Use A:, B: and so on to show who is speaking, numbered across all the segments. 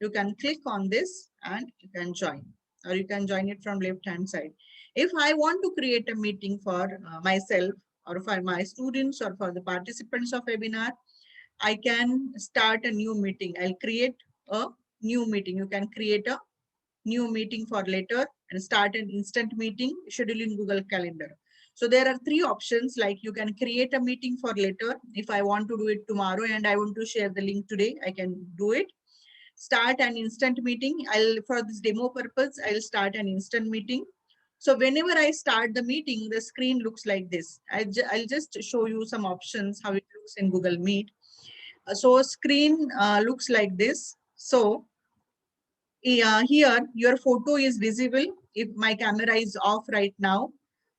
A: You can click on this and you can join, or you can join it from left hand side. If I want to create a meeting for myself or for my students or for the participants of webinar, I can start a new meeting. I'll create a new meeting. You can create a new meeting for later and start an instant meeting, schedule in Google Calendar. So there are three options, like you can create a meeting for later. If I want to do it tomorrow and I want to share the link today, I can do it. Start an instant meeting. For this demo purpose, I'll start an instant meeting. So whenever I start the meeting, the screen looks like this. I'll just show you some options, how it looks in Google Meet. So screen looks like this. So here your photo is visible if my camera is off right now,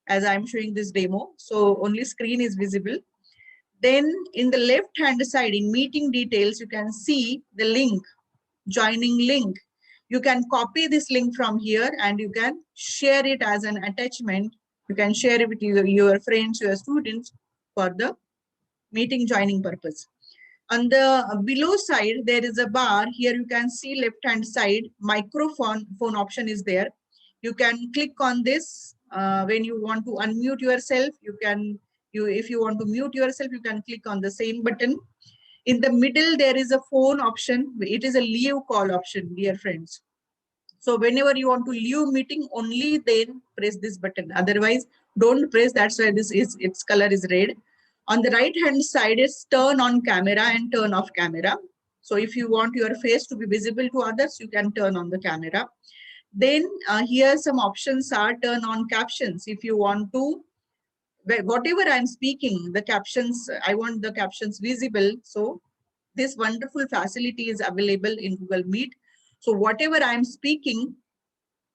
A: as I'm showing this demo. So only screen is visible. Then in the left hand side in meeting details, you can see the link, joining link. You can copy this link from here and you can share it as an attachment. You can share it with your friends, your students for the meeting joining purpose. On the below side, there is a bar. Here you can see left hand side, microphone phone option is there. You can click on this when you want to unmute yourself. If you want to mute yourself, you can click on the same button. In the middle, there is a phone option. It is a leave call option, dear friends. So whenever you want to leave meeting, only then press this button. Otherwise, don't press. That's why its color is red. On the right hand side is turn on camera and turn off camera. So if you want your face to be visible to others, you can turn on the camera. Then here some options are turn on captions. If you want to, whatever I'm speaking, the captions, I want the captions visible. So this wonderful facility is available in Google Meet. So whatever I'm speaking,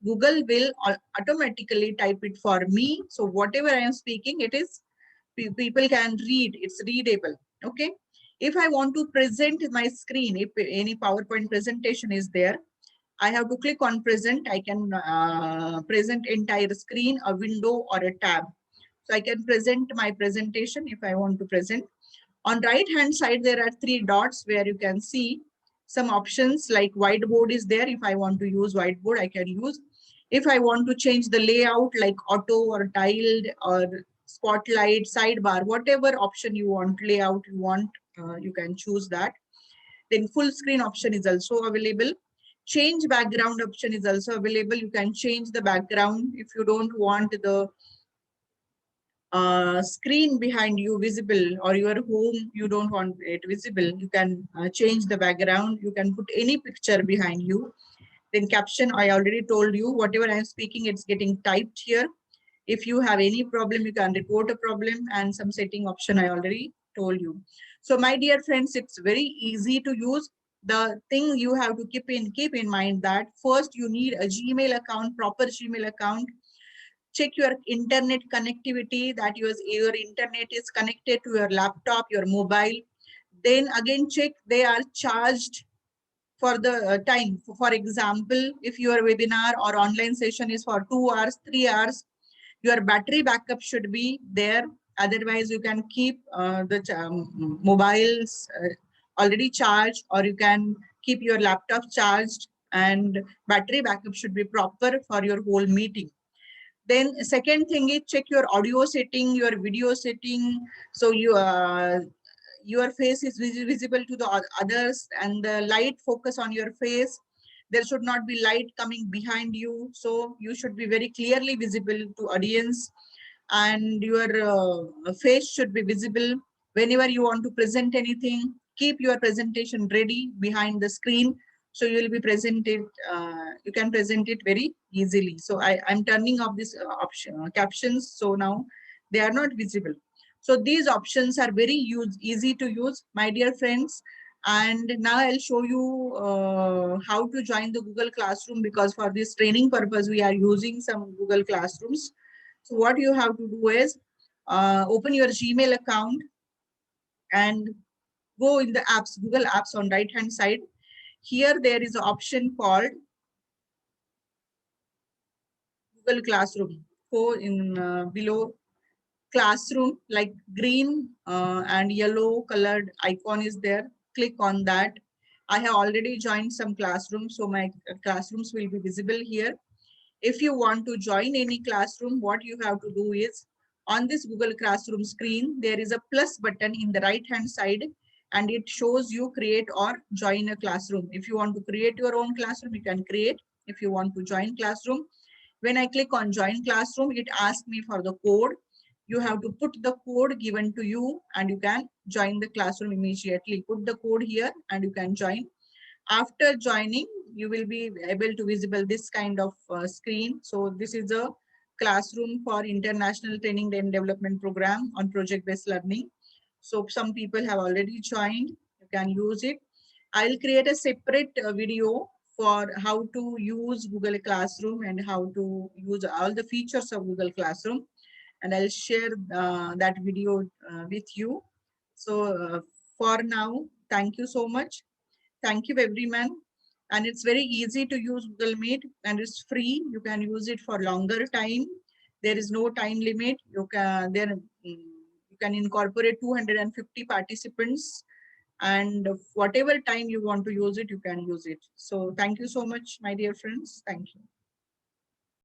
A: Google will automatically type it for me. So whatever I am speaking, people can read, it's readable. Okay. If I want to present my screen, if any PowerPoint presentation is there, I have to click on present. I can present entire screen, a window or a tab. So I can present my presentation if I want to present. On right hand side, there are three dots where you can see some options like whiteboard is there. If I want to use whiteboard, I can use. If I want to change the layout like auto or tiled or spotlight, sidebar, whatever option you want, layout you want, you can choose that. Then full screen option is also available. Change background option is also available. You can change the background if you don't want the screen behind you visible, or your home you don't want it visible. You can change the background. You can put any picture behind you. Then caption, I already told you, whatever I'm speaking, it's getting typed here. If you have any problem, you can report a problem, and some setting option I already told you. So my dear friends, it's very easy to use. The thing you have to keep in mind that first you need a Gmail account, proper Gmail account. Check your internet connectivity, that your internet is connected to your laptop, your mobile. Then again check they are charged for the time. For example, if your webinar or online session is for 2 hours, 3 hours, your battery backup should be there. Otherwise, you can keep the mobiles already charged, or you can keep your laptop charged, and battery backup should be proper for your whole meeting. Then second thing is check your audio setting, your video setting. So your face is visible to the others, and the light focus on your face. There should not be light coming behind you. So you should be very clearly visible to audience, and your face should be visible. Whenever you want to present anything, keep your presentation ready behind the screen. So you will be presented, you can present it very easily. So I'm turning off this option captions. So now they are not visible. So these options are very easy to use, my dear friends. And now I'll show you how to join the Google Classroom, because for this training purpose, we are using some Google Classrooms. So what you have to do is open your Gmail account and go in the apps, Google Apps on right hand side. Here there is an option called Google Classroom. Go in below Classroom, like green and yellow colored icon is there. Click on that. I have already joined some classrooms, so my classrooms will be visible here. If you want to join any classroom, what you have to do is on this Google Classroom screen, there is a plus button in the right hand side and it shows you create or join a classroom. If you want to create your own classroom, you can create. If you want to join classroom, when I click on join classroom, it asks me for the code. You have to put the code given to you and you can join the classroom immediately. Put the code here and you can join. After joining, you will be able to visible this kind of screen. So this is a classroom for international training and development program on project-based learning. So some people have already joined. You can use it. I'll create a separate video for how to use Google Classroom and how to use all the features of Google Classroom. And I'll share that video with you. So for now, thank you so much. Thank you, everyone. And it's very easy to use Google Meet and it's free. You can use it for longer time. There is no time limit. You can incorporate 250 participants and whatever time you want to use it, you can use it. So thank you so much, my dear friends. Thank you.